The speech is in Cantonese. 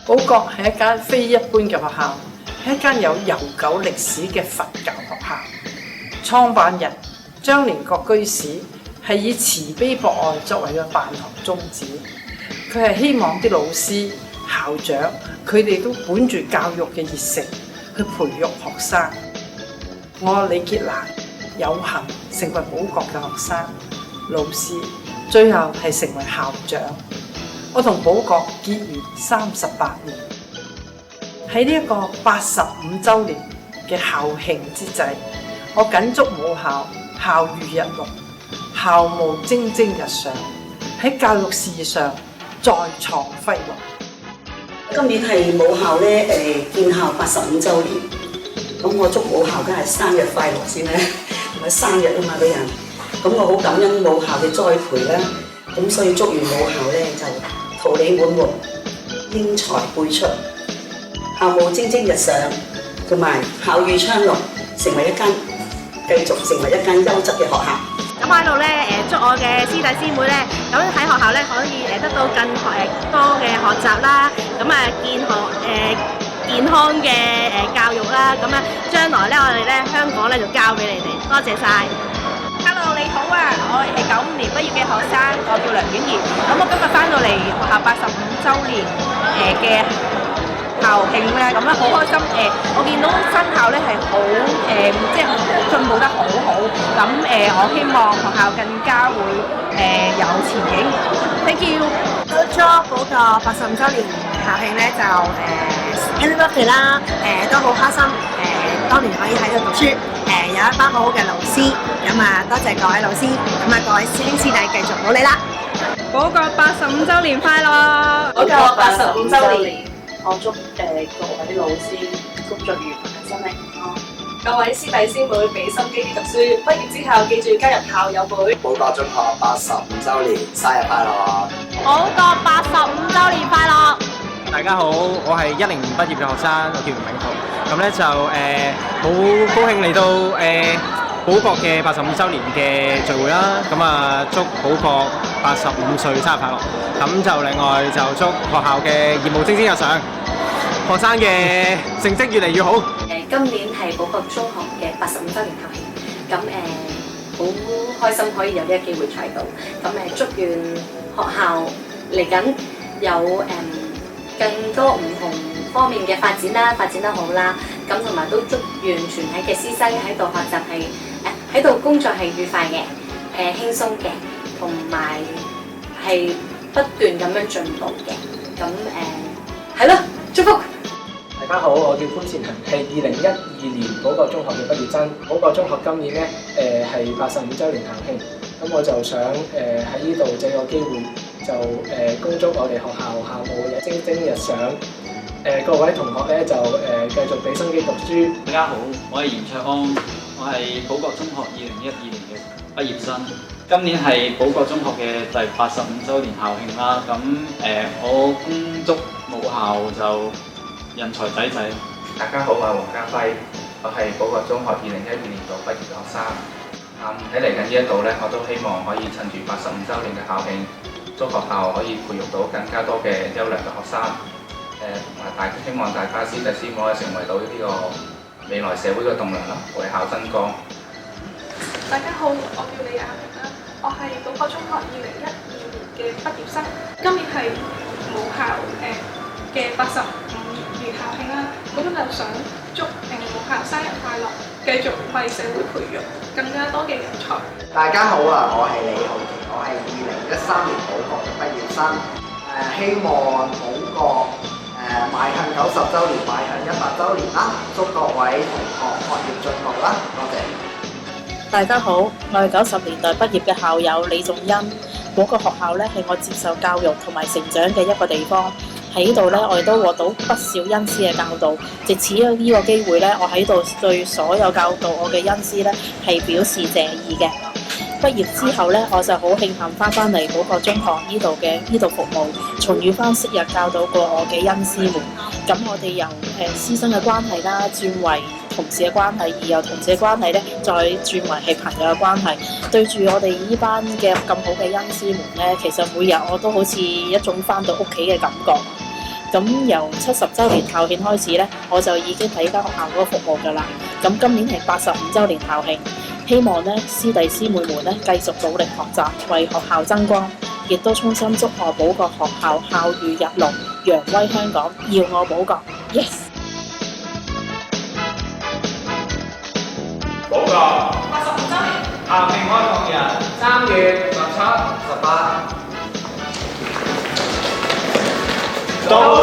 寶覺係一間非一般嘅學校，係一間有悠久歷史嘅佛教學校。創辦人張靈覺居士係以慈悲博愛作為嘅辦學宗旨，佢係希望啲老師、校長佢哋都本住教育嘅熱誠去培育學生。我李潔蘭有幸成為寶覺嘅學生、老師，最後係成為校長。我同寶覺結緣38年，喺呢一個85週年嘅校慶之際，我謹祝母校校譽日隆，校務蒸蒸日上，喺教育事業上再創輝煌。今年係母校咧建校85週年，咁我祝母校梗係生日快樂先啦，同埋生日啊嘛啲人，咁我好感恩母校嘅栽培啦，咁所以祝願母校咧就桃李滿門，英才輩出，校務蒸蒸日上，同埋校譽昌隆，繼續成為一間優質嘅學校。咁喺度咧，祝我嘅師弟師妹咧，咁喺學校咧可以得到更多嘅學習啦，咁健康嘅教育啦，咁將來咧我哋咧香港咧就交俾你哋，多謝晒。Hello， 你好啊，我係95年畢業嘅學生，我叫梁婉儀。咁我今日翻到嚟學校85週年嘅校慶咧，咁好開心。我見到新校咧係好即係進步得好好。咁我希望學校更加會有前景。Thank you。祝寶覺85週年校慶咧就Happy Birthday 啦！都好開心。當年可以喺度讀書，有一班好好嘅老師。咁多謝各位老師。咁各位師兄師弟繼續努力啦！寶覺85週年快樂！寶覺85週年。我祝各位老師工作愉快、身體健康。各位師弟師妹俾心機讀書，畢業之後記住加入校友會。寶覺中學85週年生日快樂！寶覺85週年快樂！大家好，我係10年畢業嘅學生，我叫吳永圖。咁咧就好高興嚟到寶覺嘅85週年嘅聚會啦。咁祝寶覺85歲生日快樂。咁就另外就祝學校嘅業務蒸蒸日上，學生嘅成績越嚟越好。今年係寶覺中學嘅85週年校慶，咁好開心可以有呢個機會睇到。咁祝願學校嚟緊有更多唔同方面嘅發展啦，發展得好啦。咁同埋都祝願全體嘅師生喺度學習係喺度工作係愉快嘅，輕鬆嘅，同埋係不斷咁樣進步嘅。咁係咯，祝福。大家好，我叫潘善恒，係2012年寶覺中學嘅畢業生。寶覺中學今年咧係85週年校慶，咁我就想喺呢度借個機會就恭祝我哋學校校務嘅蒸蒸日上。各位同學咧就繼續俾心機讀書。大家好，我係嚴卓安，我係寶覺中學2012年嘅畢業生。今年係寶覺中學嘅第85週年校慶啦。咁我恭祝母校就人才濟濟。大家好，我係黃家輝，我係寶覺中學2012年度畢業嘅學生。喺嚟緊呢一度咧，我都希望可以趁住85週年嘅校慶，祝學校可以培育到更加多嘅優良嘅學生。同埋希望大家師弟師妹可以成為到呢個未來社會嘅棟樑啦，為校爭光。大家好，我叫李亞明啦，我係寶覺中學2012年嘅畢業生。今年係母校嘅85年校慶啦，咁就想祝母校生日快樂，繼續為社會培育更加多嘅人才。大家好啊，我係李浩奇，我係2013年寶覺嘅畢業生。希望寶覺邁向90週年，邁向100週年啦！祝各位同學學業進步啦！多謝。大家好，我係90年代畢業嘅校友李仲恩。寶覺學校咧係我接受教育同埋成長嘅一個地方。喺呢度咧，我亦都獲到不少恩師嘅教導。藉此呢個機會咧，我喺度對所有教導我嘅恩師咧係表示謝意嘅。畢業之後咧，我就好慶幸翻嚟寶覺中學呢度服務，重遇翻昔日教導過我嘅恩師們。咁我哋由師生嘅關係啦，轉為同事嘅關係，而由同事嘅關係咧，再轉為係朋友嘅關係。對住我哋呢班嘅咁好嘅恩師們咧，其實每日我都好似一種翻到屋企嘅感覺。咁由70週年校慶開始咧，我就已經喺間學校嗰度服務㗎啦。咁今年係85週年校慶，希望咧師弟師妹們咧繼續努力學習，為學校爭光，亦都衷心祝賀寶覺學校校譽日隆，揚威香港，耀我寶覺 ，yes！ 寶覺85週年，校慶開放日3月17、18。